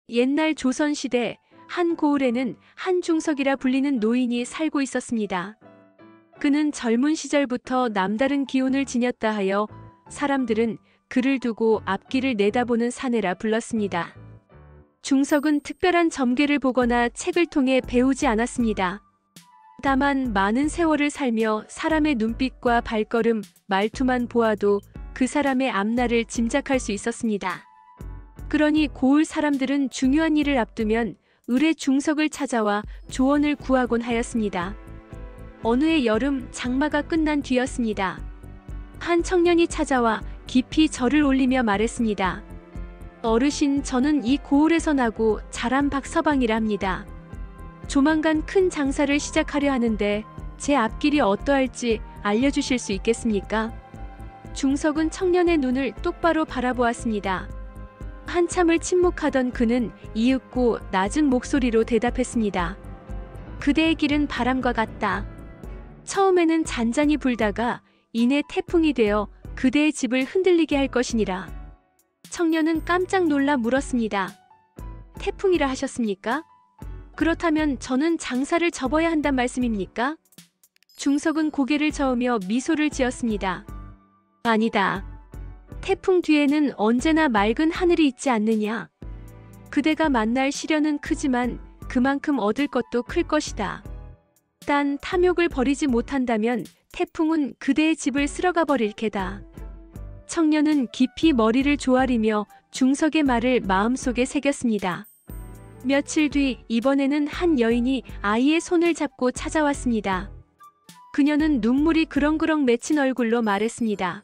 옛날 조선시대 한 고을에는 한중석이라 불리는 노인이 살고 있었습니다. 그는 젊은 시절부터 남다른 기운을 지녔다 하여 사람들은 그를 두고 앞길을 내다보는 사내라 불렀습니다. 중석은 특별한 점괘를 보거나 책을 통해 배우지 않았습니다. 다만 많은 세월을 살며 사람의 눈빛과 발걸음, 말투만 보아도 그 사람의 앞날을 짐작할 수 있었습니다. 그러니 고을 사람들은 중요한 일을 앞두면 을의 중석을 찾아와 조언을 구하곤 하였습니다. 어느 해 여름 장마가 끝난 뒤였습니다. 한 청년이 찾아와 깊이 절을 올리며 말했습니다. 어르신, 저는 이 고을에서 나고 자란 박서방이라 합니다. 조만간 큰 장사를 시작하려 하는데 제 앞길이 어떠할지 알려주실 수 있겠습니까? 중석은 청년의 눈을 똑바로 바라보았습니다. 한참을 침묵하던 그는 이윽고 낮은 목소리로 대답했습니다. 그대의 길은 바람과 같다. 처음에는 잔잔히 불다가 이내 태풍이 되어 그대의 집을 흔들리게 할 것이니라. 청년은 깜짝 놀라 물었습니다. 태풍이라 하셨습니까? 그렇다면 저는 장사를 접어야 한단 말씀입니까? 중석은 고개를 저으며 미소를 지었습니다. 아니다. 태풍 뒤에는 언제나 맑은 하늘이 있지 않느냐. 그대가 만날 시련은 크지만 그만큼 얻을 것도 클 것이다. 단 탐욕을 버리지 못한다면 태풍은 그대의 집을 쓸어가 버릴 게다. 청년은 깊이 머리를 조아리며 중석의 말을 마음속에 새겼습니다. 며칠 뒤 이번에는 한 여인이 아이의 손을 잡고 찾아왔습니다. 그녀는 눈물이 그렁그렁 맺힌 얼굴로 말했습니다.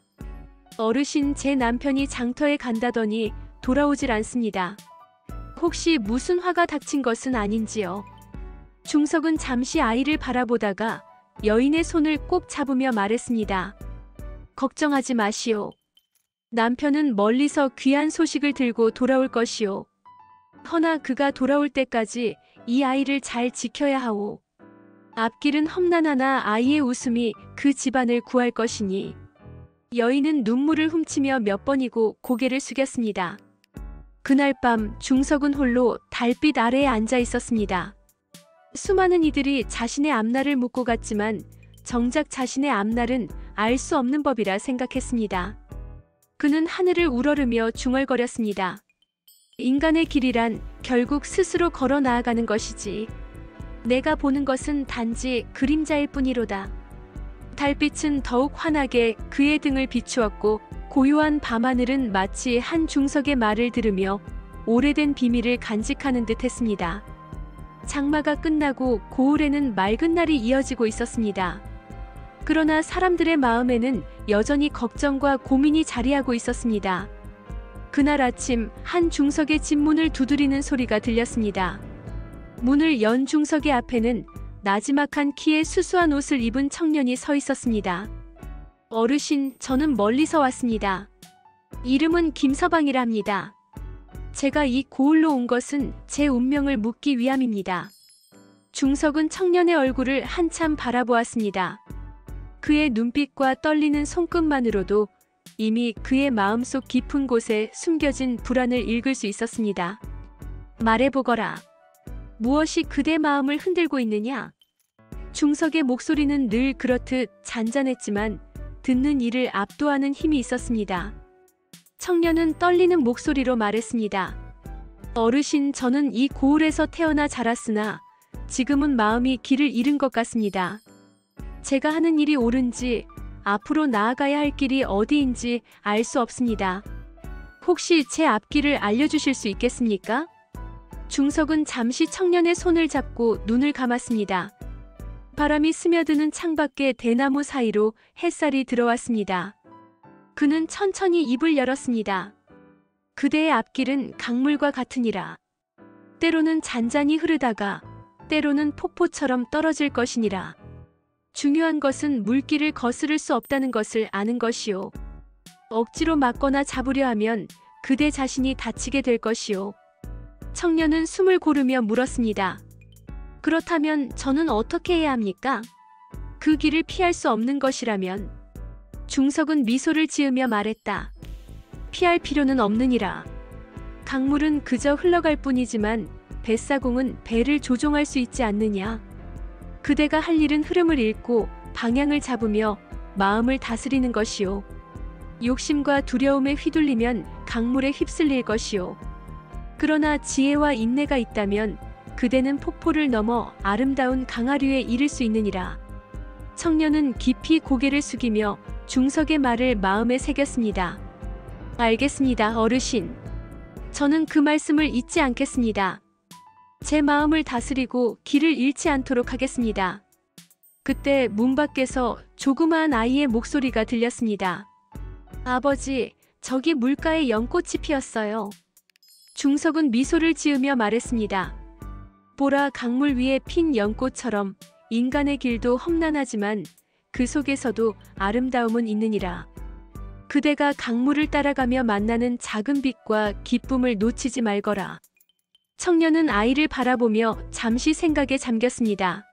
어르신, 제 남편이 장터에 간다더니 돌아오질 않습니다. 혹시 무슨 화가 닥친 것은 아닌지요? 중석은 잠시 아이를 바라보다가 여인의 손을 꼭 잡으며 말했습니다. 걱정하지 마시오. 남편은 멀리서 귀한 소식을 들고 돌아올 것이오. 허나 그가 돌아올 때까지 이 아이를 잘 지켜야 하오. 앞길은 험난하나 아이의 웃음이 그 집안을 구할 것이니. 여인은 눈물을 훔치며 몇 번이고 고개를 숙였습니다. 그날 밤 중석은 홀로 달빛 아래에 앉아 있었습니다. 수많은 이들이 자신의 앞날을 묻고 갔지만 정작 자신의 앞날은 알 수 없는 법이라 생각했습니다. 그는 하늘을 우러르며 중얼거렸습니다. 인간의 길이란 결국 스스로 걸어 나아가는 것이지. 내가 보는 것은 단지 그림자일 뿐이로다. 달빛은 더욱 환하게 그의 등을 비추었고 고요한 밤하늘은 마치 한 중석의 말을 들으며 오래된 비밀을 간직하는 듯 했습니다. 장마가 끝나고 고을에는 맑은 날이 이어지고 있었습니다. 그러나 사람들의 마음에는 여전히 걱정과 고민이 자리하고 있었습니다. 그날 아침 한 중석의 집 문을 두드리는 소리가 들렸습니다. 문을 연 중석의 앞에는 나지막한 키에 수수한 옷을 입은 청년이 서 있었습니다. 어르신, 저는 멀리서 왔습니다. 이름은 김서방이라 합니다. 제가 이 고을로 온 것은 제 운명을 묻기 위함입니다. 중석은 청년의 얼굴을 한참 바라보았습니다. 그의 눈빛과 떨리는 손끝만으로도 이미 그의 마음속 깊은 곳에 숨겨진 불안을 읽을 수 있었습니다. 말해보거라. 무엇이 그대 마음을 흔들고 있느냐? 중석의 목소리는 늘 그렇듯 잔잔했지만 듣는 이를 압도하는 힘이 있었습니다. 청년은 떨리는 목소리로 말했습니다. 어르신, 저는 이 고을에서 태어나 자랐으나 지금은 마음이 길을 잃은 것 같습니다. 제가 하는 일이 옳은지 앞으로 나아가야 할 길이 어디인지 알 수 없습니다. 혹시 제 앞길을 알려주실 수 있겠습니까? 중석은 잠시 청년의 손을 잡고 눈을 감았습니다. 바람이 스며드는 창밖의 대나무 사이로 햇살이 들어왔습니다. 그는 천천히 입을 열었습니다. 그대의 앞길은 강물과 같으니라. 때로는 잔잔히 흐르다가 때로는 폭포처럼 떨어질 것이니라. 중요한 것은 물길을 거스를 수 없다는 것을 아는 것이요. 억지로 막거나 잡으려 하면 그대 자신이 다치게 될 것이요. 청년은 숨을 고르며 물었습니다. 그렇다면 저는 어떻게 해야 합니까? 그 길을 피할 수 없는 것이라면. 중석은 미소를 지으며 말했다. 피할 필요는 없느니라. 강물은 그저 흘러갈 뿐이지만 뱃사공은 배를 조종할 수 있지 않느냐. 그대가 할 일은 흐름을 읽고 방향을 잡으며 마음을 다스리는 것이요. 욕심과 두려움에 휘둘리면 강물에 휩쓸릴 것이요. 그러나 지혜와 인내가 있다면 그대는 폭포를 넘어 아름다운 강하류에 이를 수 있느니라. 청년은 깊이 고개를 숙이며 중석의 말을 마음에 새겼습니다. 알겠습니다, 어르신. 저는 그 말씀을 잊지 않겠습니다. 제 마음을 다스리고 길을 잃지 않도록 하겠습니다. 그때 문 밖에서 조그마한 아이의 목소리가 들렸습니다. 아버지, 저기 물가에 연꽃이 피었어요. 중석은 미소를 지으며 말했습니다. 보라, 강물 위에 핀 연꽃처럼 인간의 길도 험난하지만 그 속에서도 아름다움은 있느니라. 그대가 강물을 따라가며 만나는 작은 빛과 기쁨을 놓치지 말거라. 청년은 아이를 바라보며 잠시 생각에 잠겼습니다.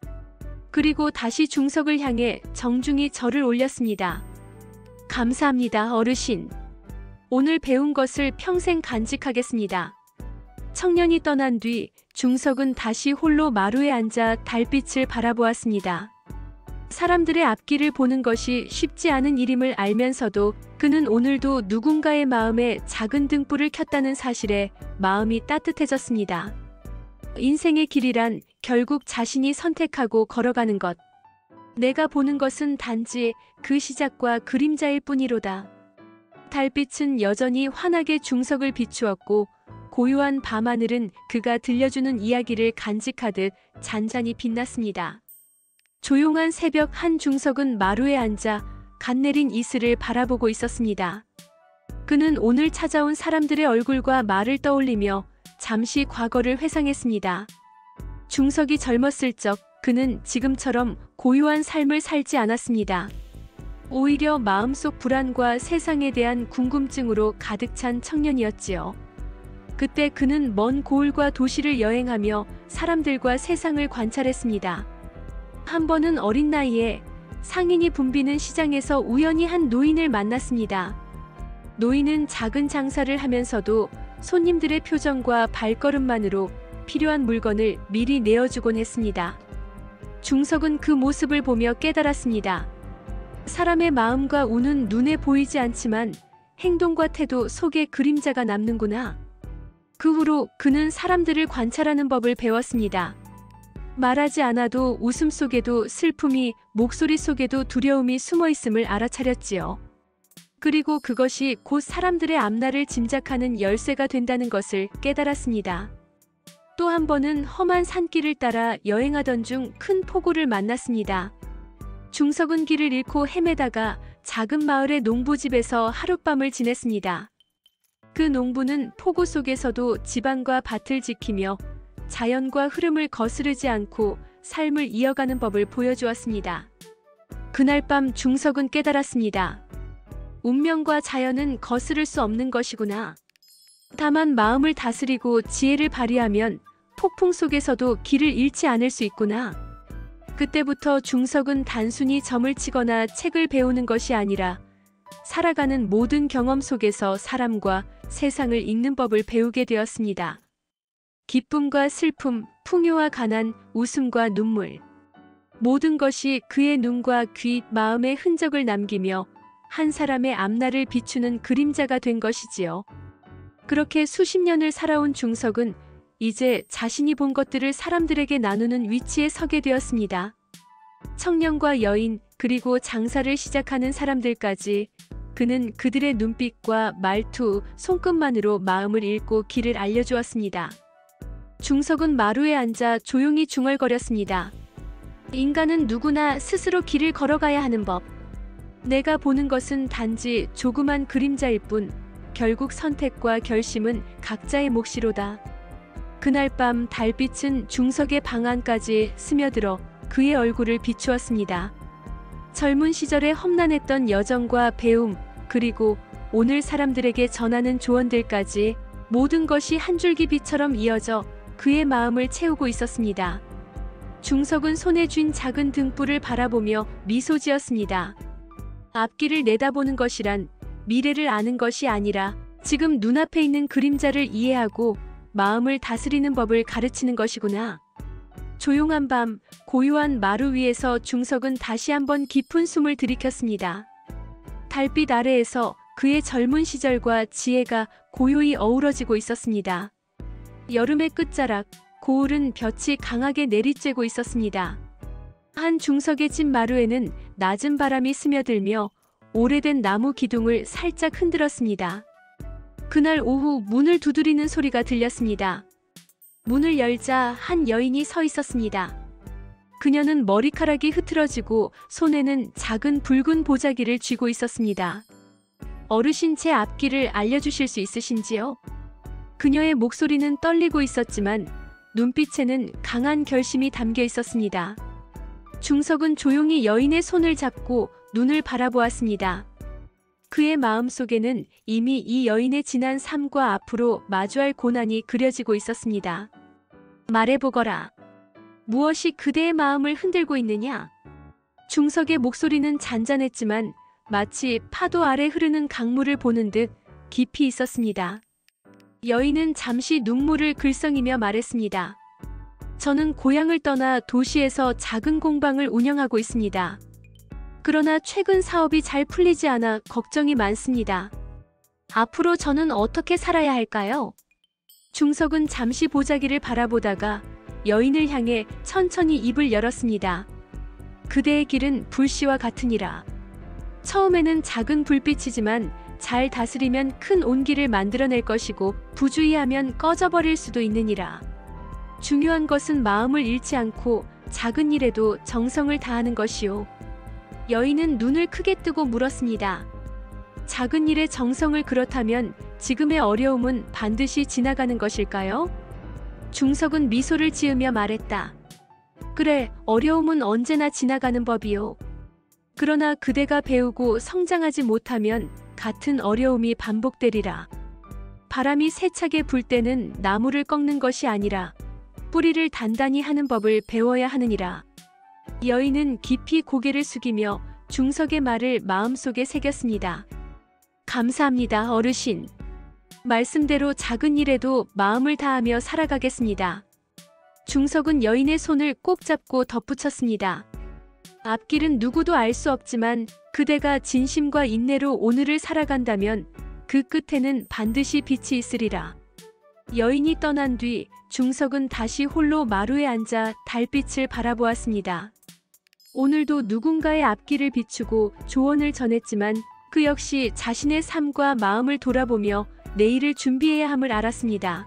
그리고 다시 중석을 향해 정중히 절을 올렸습니다. 감사합니다, 어르신. 오늘 배운 것을 평생 간직하겠습니다. 청년이 떠난 뒤 중석은 다시 홀로 마루에 앉아 달빛을 바라보았습니다. 사람들의 앞길을 보는 것이 쉽지 않은 일임을 알면서도 그는 오늘도 누군가의 마음에 작은 등불을 켰다는 사실에 마음이 따뜻해졌습니다. 인생의 길이란 결국 자신이 선택하고 걸어가는 것. 내가 보는 것은 단지 그 시작과 그림자일 뿐이로다. 달빛은 여전히 환하게 중석을 비추었고 고요한 밤하늘은 그가 들려주는 이야기를 간직하듯 잔잔히 빛났습니다. 조용한 새벽 한 중석은 마루에 앉아 갓 내린 이슬을 바라보고 있었습니다. 그는 오늘 찾아온 사람들의 얼굴과 말을 떠올리며 잠시 과거를 회상했습니다. 중석이 젊었을 적 그는 지금처럼 고요한 삶을 살지 않았습니다. 오히려 마음속 불안과 세상에 대한 궁금증으로 가득 찬 청년이었지요. 그때 그는 먼 고을과 도시를 여행하며 사람들과 세상을 관찰했습니다. 한 번은 어린 나이에 상인이 붐비는 시장에서 우연히 한 노인을 만났습니다. 노인은 작은 장사를 하면서도 손님들의 표정과 발걸음만으로 필요한 물건을 미리 내어주곤 했습니다. 중석은 그 모습을 보며 깨달았습니다. 사람의 마음과 운은 눈에 보이지 않지만 행동과 태도 속에 그림자가 남는구나. 그 후로 그는 사람들을 관찰하는 법을 배웠습니다. 말하지 않아도 웃음 속에도 슬픔이, 목소리 속에도 두려움이 숨어 있음을 알아차렸지요. 그리고 그것이 곧 사람들의 앞날을 짐작하는 열쇠가 된다는 것을 깨달았습니다. 또 한 번은 험한 산길을 따라 여행하던 중 큰 폭우를 만났습니다. 중석은 길을 잃고 헤매다가 작은 마을의 농부집에서 하룻밤을 지냈습니다. 그 농부는 폭우 속에서도 집안과 밭을 지키며 자연과 흐름을 거스르지 않고 삶을 이어가는 법을 보여주었습니다. 그날 밤 중석은 깨달았습니다. 운명과 자연은 거스를 수 없는 것이구나. 다만 마음을 다스리고 지혜를 발휘하면 폭풍 속에서도 길을 잃지 않을 수 있구나. 그때부터 중석은 단순히 점을 치거나 책을 배우는 것이 아니라 살아가는 모든 경험 속에서 사람과 세상을 읽는 법을 배우게 되었습니다. 기쁨과 슬픔, 풍요와 가난, 웃음과 눈물. 모든 것이 그의 눈과 귀, 마음의 흔적을 남기며 한 사람의 앞날을 비추는 그림자가 된 것이지요. 그렇게 수십 년을 살아온 중석은 이제 자신이 본 것들을 사람들에게 나누는 위치에 서게 되었습니다. 청년과 여인, 그리고 장사를 시작하는 사람들까지 그는 그들의 눈빛과 말투, 손끝만으로 마음을 읽고 길을 알려주었습니다. 중석은 마루에 앉아 조용히 중얼거렸습니다. 인간은 누구나 스스로 길을 걸어가야 하는 법. 내가 보는 것은 단지 조그만 그림자일 뿐 결국 선택과 결심은 각자의 몫이로다. 그날 밤 달빛은 중석의 방 안까지 스며들어 그의 얼굴을 비추었습니다. 젊은 시절에 험난했던 여정과 배움, 그리고 오늘 사람들에게 전하는 조언들까지 모든 것이 한 줄기 빛처럼 이어져 그의 마음을 채우고 있었습니다. 중석은 손에 쥔 작은 등불을 바라보며 미소 지었습니다. 앞길을 내다보는 것이란 미래를 아는 것이 아니라 지금 눈앞에 있는 그림자를 이해하고 마음을 다스리는 법을 가르치는 것이구나. 조용한 밤, 고요한 마루 위에서 중석은 다시 한번 깊은 숨을 들이켰습니다. 달빛 아래에서 그의 젊은 시절과 지혜가 고요히 어우러지고 있었습니다. 여름의 끝자락, 고을은 볕이 강하게 내리쬐고 있었습니다. 한 중석의 집 마루에는 낮은 바람이 스며들며 오래된 나무 기둥을 살짝 흔들었습니다. 그날 오후 문을 두드리는 소리가 들렸습니다. 문을 열자 한 여인이 서 있었습니다. 그녀는 머리카락이 흐트러지고 손에는 작은 붉은 보자기를 쥐고 있었습니다. 어르신, 제 앞길을 알려주실 수 있으신지요? 그녀의 목소리는 떨리고 있었지만 눈빛에는 강한 결심이 담겨 있었습니다. 중석은 조용히 여인의 손을 잡고 눈을 바라보았습니다. 그의 마음속에는 이미 이 여인의 지난 삶과 앞으로 마주할 고난이 그려지고 있었습니다. 말해보거라. 무엇이 그대의 마음을 흔들고 있느냐? 중석의 목소리는 잔잔했지만 마치 파도 아래 흐르는 강물을 보는 듯 깊이 있었습니다. 여인은 잠시 눈물을 글썽이며 말했습니다. 저는 고향을 떠나 도시에서 작은 공방을 운영하고 있습니다. 그러나 최근 사업이 잘 풀리지 않아 걱정이 많습니다. 앞으로 저는 어떻게 살아야 할까요? 중석은 잠시 보자기를 바라보다가 여인을 향해 천천히 입을 열었습니다. 그대의 길은 불씨와 같으니라. 처음에는 작은 불빛이지만 잘 다스리면 큰 온기를 만들어낼 것이고 부주의하면 꺼져버릴 수도 있느니라. 중요한 것은 마음을 잃지 않고 작은 일에도 정성을 다하는 것이요. 여인은 눈을 크게 뜨고 물었습니다. 작은 일에 정성을, 그렇다면 지금의 어려움은 반드시 지나가는 것일까요? 중석은 미소를 지으며 말했다. 그래, 어려움은 언제나 지나가는 법이요. 그러나 그대가 배우고 성장하지 못하면 같은 어려움이 반복되리라. 바람이 세차게 불 때는 나무를 꺾는 것이 아니라 뿌리를 단단히 하는 법을 배워야 하느니라. 여인은 깊이 고개를 숙이며 중석의 말을 마음속에 새겼습니다. 감사합니다, 어르신. 말씀대로 작은 일에도 마음을 다하며 살아가겠습니다. 중석은 여인의 손을 꼭 잡고 덧붙였습니다. 앞길은 누구도 알 수 없지만 그대가 진심과 인내로 오늘을 살아간다면 그 끝에는 반드시 빛이 있으리라. 여인이 떠난 뒤 중석은 다시 홀로 마루에 앉아 달빛을 바라보았습니다. 오늘도 누군가의 앞길을 비추고 조언을 전했지만 그 역시 자신의 삶과 마음을 돌아보며 내일을 준비해야 함을 알았습니다.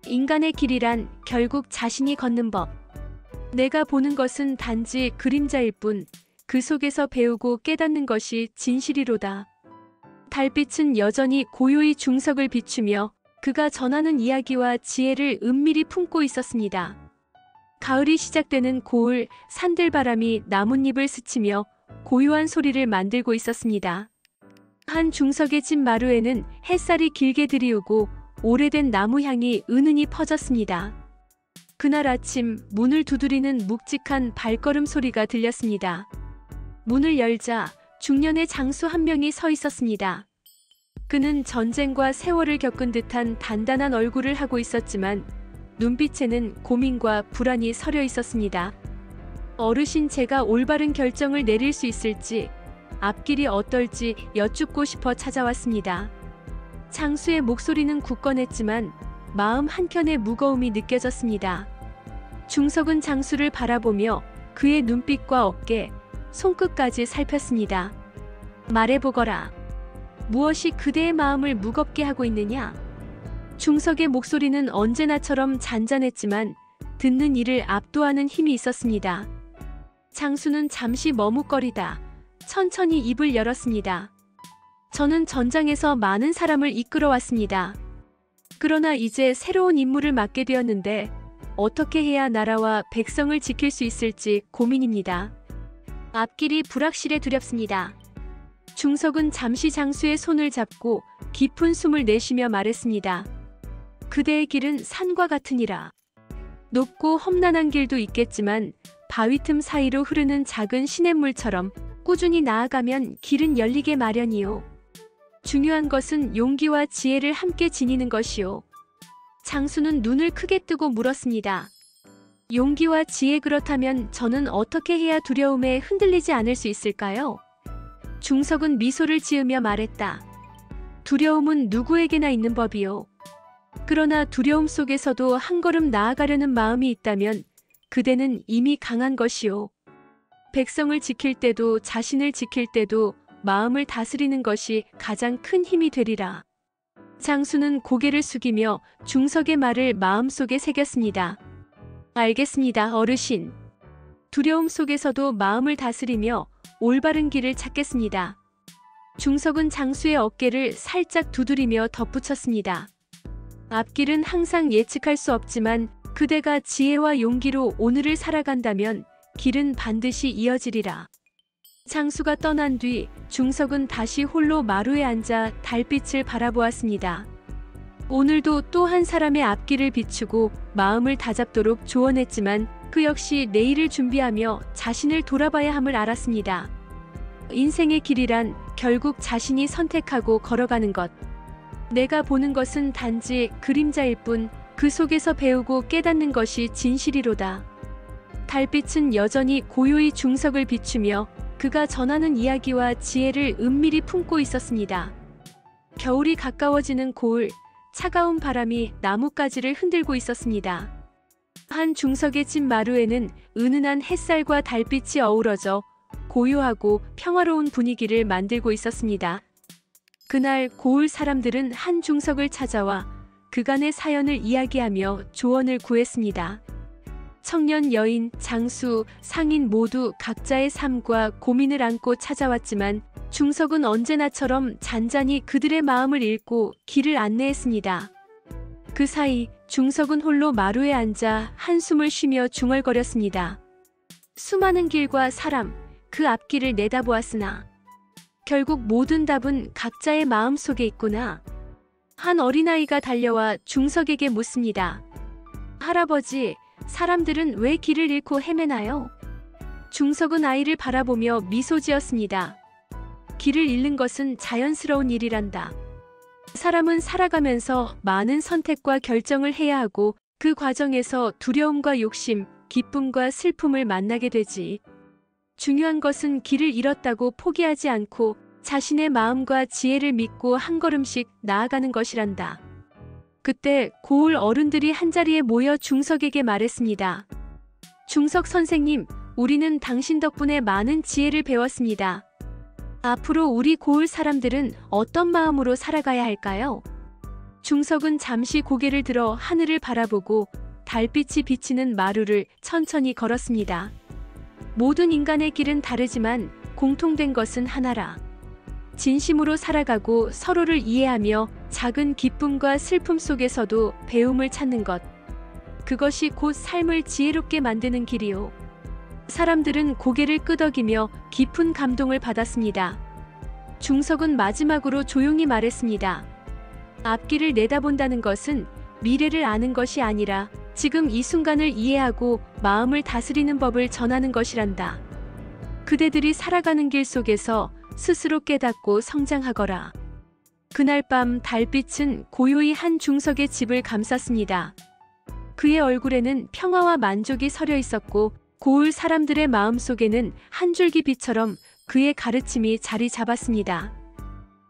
인간의 길이란 결국 자신이 걷는 법. 내가 보는 것은 단지 그림자일 뿐 그 속에서 배우고 깨닫는 것이 진실이로다. 달빛은 여전히 고요히 중석을 비추며 그가 전하는 이야기와 지혜를 은밀히 품고 있었습니다. 가을이 시작되는 고을, 산들바람이 나뭇잎을 스치며 고요한 소리를 만들고 있었습니다. 한 중석의 집 마루에는 햇살이 길게 들이우고 오래된 나무 향이 은은히 퍼졌습니다. 그날 아침 문을 두드리는 묵직한 발걸음 소리가 들렸습니다. 문을 열자 중년의 장수 한 명이 서 있었습니다. 그는 전쟁과 세월을 겪은 듯한 단단한 얼굴을 하고 있었지만 눈빛에는 고민과 불안이 서려 있었습니다. 어르신, 제가 올바른 결정을 내릴 수 있을지, 앞길이 어떨지 여쭙고 싶어 찾아왔습니다. 장수의 목소리는 굳건했지만 마음 한켠에 무거움이 느껴졌습니다. 중석은 장수를 바라보며 그의 눈빛과 어깨, 손끝까지 살폈습니다. 말해보거라. 무엇이 그대의 마음을 무겁게 하고 있느냐? 중석의 목소리는 언제나처럼 잔잔했지만 듣는 이를 압도하는 힘이 있었습니다. 장수는 잠시 머뭇거리다 천천히 입을 열었습니다. 저는 전장에서 많은 사람을 이끌어왔습니다. 그러나 이제 새로운 임무를 맡게 되었는데 어떻게 해야 나라와 백성을 지킬 수 있을지 고민입니다. 앞길이 불확실해 두렵습니다. 중석은 잠시 장수의 손을 잡고 깊은 숨을 내쉬며 말했습니다. 그대의 길은 산과 같으니라. 높고 험난한 길도 있겠지만 바위 틈 사이로 흐르는 작은 시냇물처럼 꾸준히 나아가면 길은 열리게 마련이요. 중요한 것은 용기와 지혜를 함께 지니는 것이요. 장수는 눈을 크게 뜨고 물었습니다. 용기와 지혜, 그렇다면 저는 어떻게 해야 두려움에 흔들리지 않을 수 있을까요? 중석은 미소를 지으며 말했다. 두려움은 누구에게나 있는 법이요. 그러나 두려움 속에서도 한 걸음 나아가려는 마음이 있다면 그대는 이미 강한 것이요. 백성을 지킬 때도 자신을 지킬 때도 마음을 다스리는 것이 가장 큰 힘이 되리라. 장수는 고개를 숙이며 중석의 말을 마음속에 새겼습니다. 알겠습니다, 어르신. 두려움 속에서도 마음을 다스리며 올바른 길을 찾겠습니다. 중석은 장수의 어깨를 살짝 두드리며 덧붙였습니다. 앞길은 항상 예측할 수 없지만 그대가 지혜와 용기로 오늘을 살아간다면 길은 반드시 이어지리라. 장수가 떠난 뒤 중석은 다시 홀로 마루에 앉아 달빛을 바라보았습니다. 오늘도 또 한 사람의 앞길을 비추고 마음을 다잡도록 조언했지만 그 역시 내일을 준비하며 자신을 돌아봐야 함을 알았습니다. 인생의 길이란 결국 자신이 선택하고 걸어가는 것. 내가 보는 것은 단지 그림자일 뿐 그 속에서 배우고 깨닫는 것이 진실이로다. 달빛은 여전히 고요히 중석을 비추며 그가 전하는 이야기와 지혜를 은밀히 품고 있었습니다. 겨울이 가까워지는 고을, 차가운 바람이 나뭇가지를 흔들고 있었습니다. 한 중석의 집 마루에는 은은한 햇살과 달빛이 어우러져 고요하고 평화로운 분위기를 만들고 있었습니다. 그날 고을 사람들은 한 중석을 찾아와 그간의 사연을 이야기하며 조언을 구했습니다. 청년, 여인, 장수, 상인 모두 각자의 삶과 고민을 안고 찾아왔지만 중석은 언제나처럼 잔잔히 그들의 마음을 읽고 길을 안내했습니다. 그 사이 중석은 홀로 마루에 앉아 한숨을 쉬며 중얼거렸습니다. 수많은 길과 사람, 그 앞길을 내다보았으나 결국 모든 답은 각자의 마음 속에 있구나. 한 어린아이가 달려와 중석에게 묻습니다. 할아버지, 사람들은 왜 길을 잃고 헤매나요? 중석은 아이를 바라보며 미소 지었습니다. 길을 잃는 것은 자연스러운 일이란다. 사람은 살아가면서 많은 선택과 결정을 해야 하고 그 과정에서 두려움과 욕심, 기쁨과 슬픔을 만나게 되지. 중요한 것은 길을 잃었다고 포기하지 않고 자신의 마음과 지혜를 믿고 한 걸음씩 나아가는 것이란다. 그때 고을 어른들이 한자리에 모여 중석에게 말했습니다. 중석 선생님, 우리는 당신 덕분에 많은 지혜를 배웠습니다. 앞으로 우리 고을 사람들은 어떤 마음으로 살아가야 할까요? 중석은 잠시 고개를 들어 하늘을 바라보고 달빛이 비치는 마루를 천천히 걸었습니다. 모든 인간의 길은 다르지만 공통된 것은 하나라. 진심으로 살아가고 서로를 이해하며 작은 기쁨과 슬픔 속에서도 배움을 찾는 것. 그것이 곧 삶을 지혜롭게 만드는 길이요. 사람들은 고개를 끄덕이며 깊은 감동을 받았습니다. 중석은 마지막으로 조용히 말했습니다. 앞길을 내다본다는 것은 미래를 아는 것이 아니라 지금 이 순간을 이해하고 마음을 다스리는 법을 전하는 것이란다. 그대들이 살아가는 길 속에서 스스로 깨닫고 성장하거라. 그날 밤 달빛은 고요히 한 중석의 집을 감쌌습니다. 그의 얼굴에는 평화와 만족이 서려 있었고 고을 사람들의 마음속에는 한 줄기 빛처럼 그의 가르침이 자리 잡았습니다.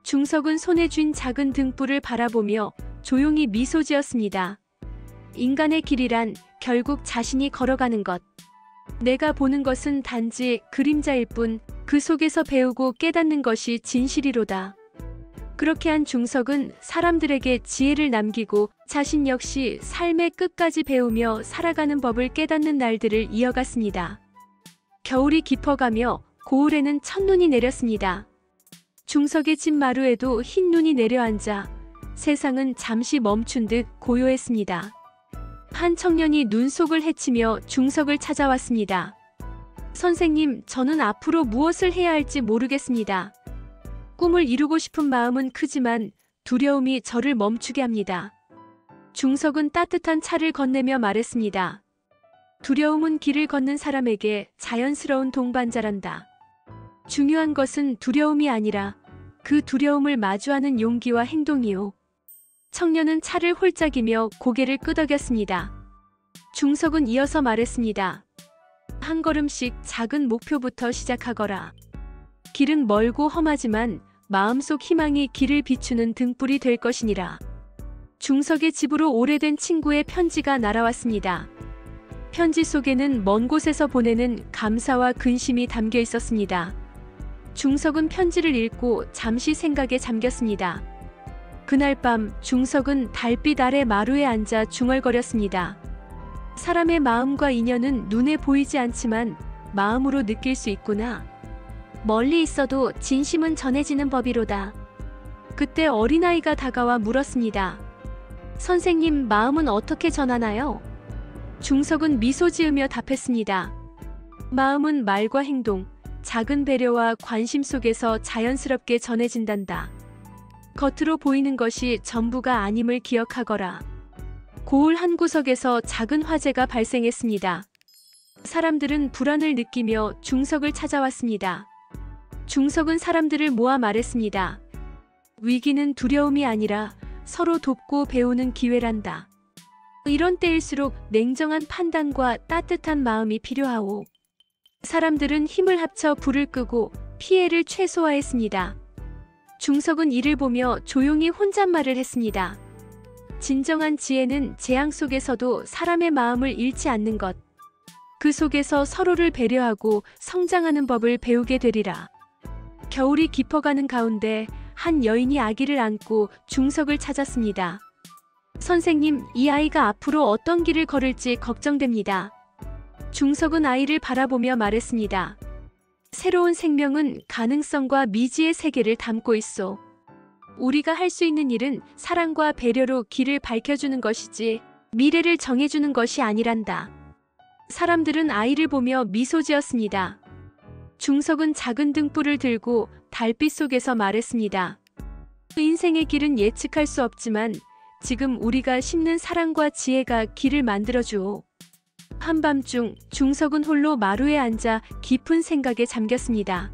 중석은 손에 쥔 작은 등불을 바라보며 조용히 미소 지었습니다. 인간의 길이란 결국 자신이 걸어가는 것. 내가 보는 것은 단지 그림자일 뿐 그 속에서 배우고 깨닫는 것이 진실이로다. 그렇게 한 중석은 사람들에게 지혜를 남기고 자신 역시 삶의 끝까지 배우며 살아가는 법을 깨닫는 날들을 이어갔습니다. 겨울이 깊어가며 고을에는 첫눈이 내렸습니다. 중석의 집 마루에도 흰 눈이 내려앉아 세상은 잠시 멈춘 듯 고요했습니다. 한 청년이 눈 속을 헤치며 중석을 찾아왔습니다. 선생님, 저는 앞으로 무엇을 해야 할지 모르겠습니다. 꿈을 이루고 싶은 마음은 크지만 두려움이 저를 멈추게 합니다. 중석은 따뜻한 차를 건네며 말했습니다. 두려움은 길을 걷는 사람에게 자연스러운 동반자란다. 중요한 것은 두려움이 아니라 그 두려움을 마주하는 용기와 행동이요. 청년은 차를 홀짝이며 고개를 끄덕였습니다. 중석은 이어서 말했습니다. 한 걸음씩 작은 목표부터 시작하거라. 길은 멀고 험하지만 마음속 희망이 길을 비추는 등불이 될 것이니라. 중석의 집으로 오래된 친구의 편지가 날아왔습니다. 편지 속에는 먼 곳에서 보내는 감사와 근심이 담겨 있었습니다. 중석은 편지를 읽고 잠시 생각에 잠겼습니다. 그날 밤 중석은 달빛 아래 마루에 앉아 중얼거렸습니다. 사람의 마음과 인연은 눈에 보이지 않지만 마음으로 느낄 수 있구나. 멀리 있어도 진심은 전해지는 법이로다. 그때 어린아이가 다가와 물었습니다. 선생님, 마음은 어떻게 전하나요? 중석은 미소 지으며 답했습니다. 마음은 말과 행동, 작은 배려와 관심 속에서 자연스럽게 전해진단다. 겉으로 보이는 것이 전부가 아님을 기억하거라. 고을 한 구석에서 작은 화재가 발생했습니다. 사람들은 불안을 느끼며 중석을 찾아왔습니다. 중석은 사람들을 모아 말했습니다. 위기는 두려움이 아니라 서로 돕고 배우는 기회란다. 이런 때일수록 냉정한 판단과 따뜻한 마음이 필요하오. 사람들은 힘을 합쳐 불을 끄고 피해를 최소화했습니다. 중석은 이를 보며 조용히 혼잣말을 했습니다. 진정한 지혜는 재앙 속에서도 사람의 마음을 잃지 않는 것. 그 속에서 서로를 배려하고 성장하는 법을 배우게 되리라. 겨울이 깊어가는 가운데 한 여인이 아기를 안고 중석을 찾았습니다. 선생님, 이 아이가 앞으로 어떤 길을 걸을지 걱정됩니다. 중석은 아이를 바라보며 말했습니다. 새로운 생명은 가능성과 미지의 세계를 담고 있어. 우리가 할 수 있는 일은 사랑과 배려로 길을 밝혀주는 것이지 미래를 정해주는 것이 아니란다. 사람들은 아이를 보며 미소 지었습니다. 중석은 작은 등불을 들고 달빛 속에서 말했습니다. 인생의 길은 예측할 수 없지만 지금 우리가 심는 사랑과 지혜가 길을 만들어주오. 한밤중 중석은 홀로 마루에 앉아 깊은 생각에 잠겼습니다.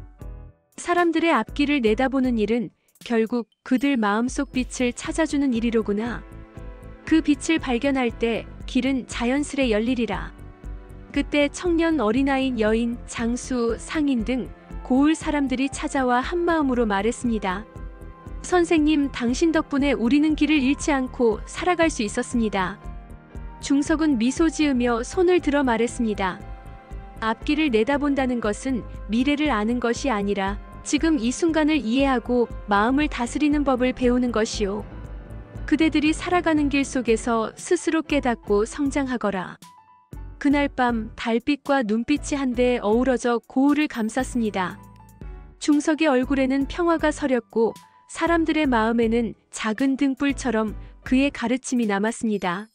사람들의 앞길을 내다보는 일은 결국 그들 마음속 빛을 찾아주는 일이로구나. 그 빛을 발견할 때 길은 자연스레 열리리라. 그때 청년, 어린아이, 여인, 장수, 상인 등 고을 사람들이 찾아와 한마음으로 말했습니다. 선생님, 당신 덕분에 우리는 길을 잃지 않고 살아갈 수 있었습니다. 중석은 미소 지으며 손을 들어 말했습니다. 앞길을 내다본다는 것은 미래를 아는 것이 아니라 지금 이 순간을 이해하고 마음을 다스리는 법을 배우는 것이요. 그대들이 살아가는 길 속에서 스스로 깨닫고 성장하거라. 그날 밤 달빛과 눈빛이 한데 어우러져 고을을 감쌌습니다. 중석의 얼굴에는 평화가 서렸고 사람들의 마음에는 작은 등불처럼 그의 가르침이 남았습니다.